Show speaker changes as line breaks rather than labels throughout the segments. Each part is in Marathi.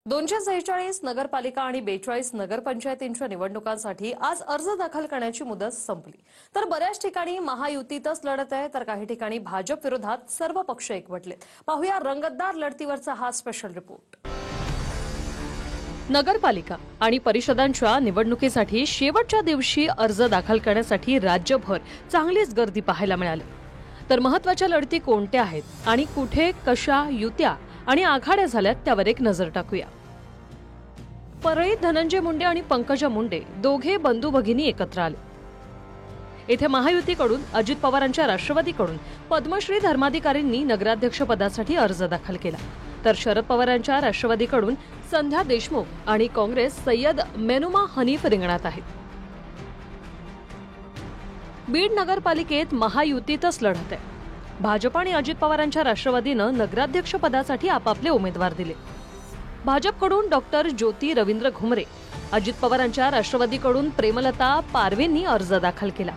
246 नगरपालिका आणि 42 नगरपंचायतींच्या निवडणुकांसाठी आज अर्ज दाखल करण्याची मुदत संपली। तर बऱ्याच ठिकाणी महायुतीतच लढत आहे, तर काही ठिकाणी भाजप विरोधात सर्व पक्ष एकवटलेत। पाहूया रंगतदार लढतीवरचा हा स्पेशल रिपोर्ट। नगरपालिका आणि परिषदांच्या निवडणुकीसाठी शेवटच्या दिवशी अर्ज दाखल करण्यासाठी राज्यभर चांगलीच गर्दी पाहायला मिळाली। तर महत्त्वाच्या लढती कोणत्या आहेत आणि कुठे कशा युत्या आणि आघाड्या झाल्यात त्यावर एक नजर टाकूया। परळीत धनंजय मुंडे आणि पंकजा मुंडे दोघे बंधू भगिनी एकत्र आले। येथे महायुतीकडून अजित पवारांच्या राष्ट्रवादीकडून पद्मश्री धर्माधिकारींनी नगराध्यक्ष पदासाठी अर्ज दाखल केला, तर शरद पवारांच्या राष्ट्रवादीकडून संध्या देशमुख आणि काँग्रेस सय्यद मेनुमा हनीफ रिंगणात आहेत। बीड नगरपालिकेत महायुतीतच लढत आहे। भाजप आणि अजित पवारांच्या राष्ट्रवादीनं नगराध्यक्ष पदासाठी आपापले उमेदवार दिले। भाजपकडून डॉक्टर ज्योती रवींद्र घुमरे, अजित पवारांच्या राष्ट्रवादीकडून प्रेमलता पारवेंनी अर्ज दाखल केला,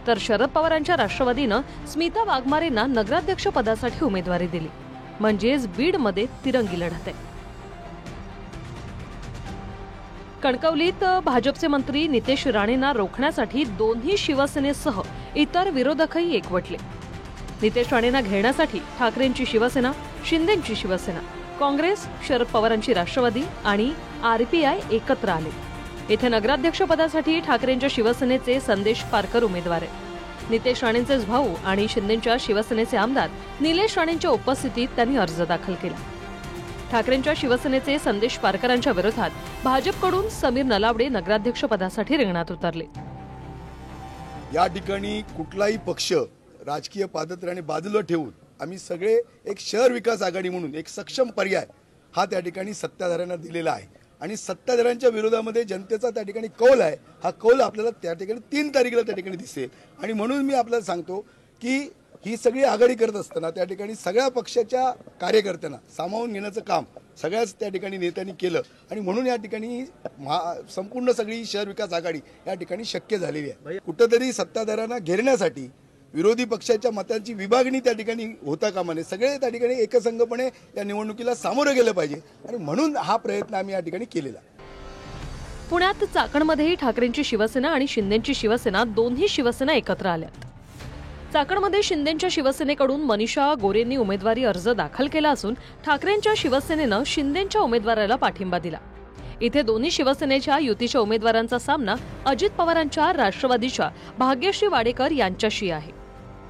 तर शरद पवारांच्या राष्ट्रवादीनं स्मिता वाघमारेंना नगराध्यक्ष पदासाठी उमेदवारी दिली। म्हणजेच बीडमध्ये तिरंगी लढत आहे। कणकवलीत भाजपचे मंत्री नितेश राणेंना रोखण्यासाठी दोन्ही शिवसेनेसह इतर विरोधकही एकवटले। नितेश राणेंना घेण्यासाठी ठाकरेंची शिवसेना, शिंदेंची शिवसेना, काँग्रेस, शरद पवारांची राष्ट्रवादी आणि आरपीआय एकत्र आले। येथे नगराध्यक्ष पदासाठी ठाकरेंच्या शिवसेनेचे संदेश पारकर उमेदवार आहेत। नितेश राणेंचेच भाऊ आणि शिंदेंच्या शिवसेनेचे आमदार निलेश राणेंच्या उपस्थितीत त्यांनी अर्ज दाखल केला। ठाकरेंच्या शिवसेनेचे संदेश पारकरांच्या विरोधात भाजपकडून समीर नलावडे नगराध्यक्ष पदासाठी रिंगणात उतरले।
या ठिकाणी कुठलाही पक्ष राजकीय पादत्राणे बाजूला ठेवून आम्ही सगळे एक शहर विकास आघाडी म्हणून एक सक्षम पर्याय हा त्या ठिकाणी सत्ताधाऱ्यांना दिलेला आहे आणि सत्ताधाऱ्यांच्या विरोधामध्ये जनतेचा त्या ठिकाणी कौल आहे। हा कौल आपल्याला त्या ठिकाणी 3 तारखेला त्या ठिकाणी दिसेल आणि म्हणून मी आपल्याला सांगतो की ही सगळी आघाडी करत असताना त्या ठिकाणी सगळ्या पक्षाच्या कार्यकर्त्यांना सामावून घेण्याचं काम सगळ्याच त्या ठिकाणी नेत्यांनी केलं आणि म्हणून या ठिकाणी संपूर्ण सगळी शहर विकास आघाडी या ठिकाणी शक्य झालेली आहे। कुठेतरी सत्ताधाऱ्यांना घेरण्यासाठी विरोधी पक्षाच्या मतांची विभागणी त्या ठिकाणी होता कामा नये। सगळे त्या ठिकाणी एकसंघपणे या निवडणुकीला सामोरं गेलं पाहिजे आणि म्हणून हा प्रयत्न आम्ही या ठिकाणी केलेला।
पुण्यात चाकणमध्येही ठाकरेंची शिवसेना आणि शिंदेंची शिवसेना दोन्ही शिवसेना एकत्र आल्यात। चाकणमध्ये शिंदेंच्या शिवसेनेकडून मनीषा गोरेंनी उमेदवारी अर्ज दाखल केला असून ठाकरेंच्या शिवसेनेनं शिंदेंच्या उमेदवाराला पाठिंबा दिला। इथे दोन्ही शिवसेनेच्या युतीच्या उमेदवारांचा सामना अजित पवारांच्या राष्ट्रवादीच्या भाग्यश्री वाडेकर यांच्याशी आहे।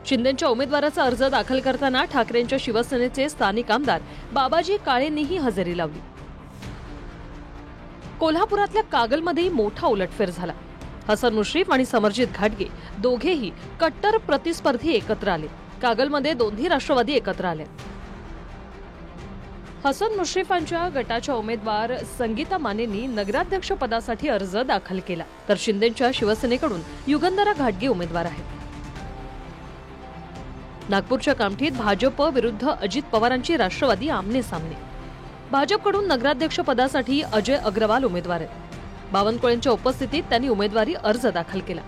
शिंदेंच्या उमेदवाराचा अर्ज दाखल करताना ठाकरेंच्या शिवसेनेचे स्थानिक आमदार बाबाजी काळेंनीही हजेरी लावली। कोल्हापुरातल्या कागलमध्येही मोठा उलटफेर झाला। हसन मुश्रीफ आणि समरजित घाटगे दोघेही कट्टर प्रतिस्पर्धी एकत्र आले। कागलमध्ये दोन्ही राष्ट्रवादी एकत्र आले। हसन मुश्रीफांच्या गटाच्या उमेदवार संगीता मानेंनी नगराध्यक्ष पदासाठी अर्ज दाखल केला, तर शिंदेंच्या शिवसेनेकडून युगंधरा घाटगे उमेदवार आहेत। नागपूरच्या कामठीत भाजप विरुद्ध अजित पवारांची राष्ट्रवादी आमने सामने। भाजपकडून नगराध्यक्ष पदासाठी अजय अग्रवाल उमेदवार आहेत। बावनकुळेंच्या उपस्थितीत त्यांनी उमेदवारी अर्ज दाखल केला।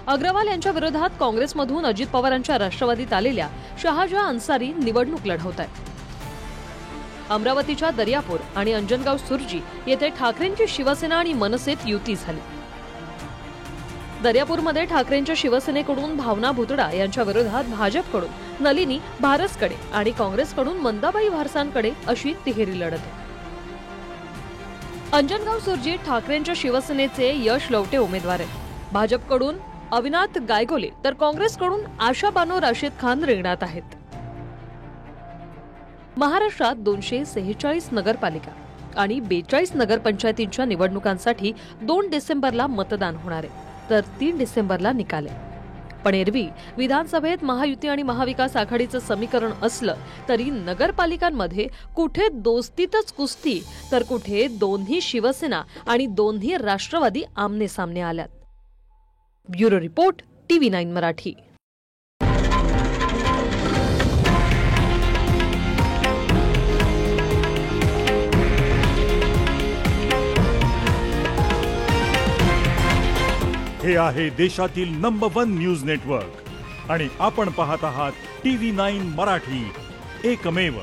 अग्रवाल यांच्या विरोधात काँग्रेसमधून अजित पवारांच्या राष्ट्रवादीत आलेल्या शहाजहा अन्सारी निवडणूक लढवत आहेत। अमरावतीच्या दर्यापूर आणि अंजनगाव सुर्जी येथे ठाकरेंची शिवसेना आणि मनसेत युती झाली। दर्यापूरमध्ये ठाकरेंच्या शिवसेनेकडून भावना भुतडा यांच्या विरोधात भाजपकडून नलिनी भारसकडे आणि काँग्रेसकडून मंदाबाई भारसांकडे अशी तिहेरी लढत आहे। अंजनगाव सुर्जी ठाकरेंच्या शिवसेनेचे यश लवटे उमेदवार आहेत। भाजपकडून अविनाथ गायगोले तर काँग्रेसकडून आशा बानो राशीद खान रिंगणात आहेत। महाराष्ट्रात 246 नगरपालिका आणि 42 नगरपंचायतींच्या निवडणुकांसाठी 2 डिसेंबरला मतदान होणार आहे, तर 3 डिसेंबरला निकाल आहे। पण एरवी विधानसभेत महायुती आणि महाविकास आघाडीचं समीकरण असलं तरी नगरपालिकांमध्ये कुठे दोस्तीतच कुस्ती तर कुठे दोन्ही शिवसेना आणि दोन्ही राष्ट्रवादी आमने सामने आल्यात। Bureau report TV9 Marathi.
हे आहे देशातील नंबर 1 न्यूज नेटवर्क आणि आपण पाहत आहात TV9 मराठी, एकमेव।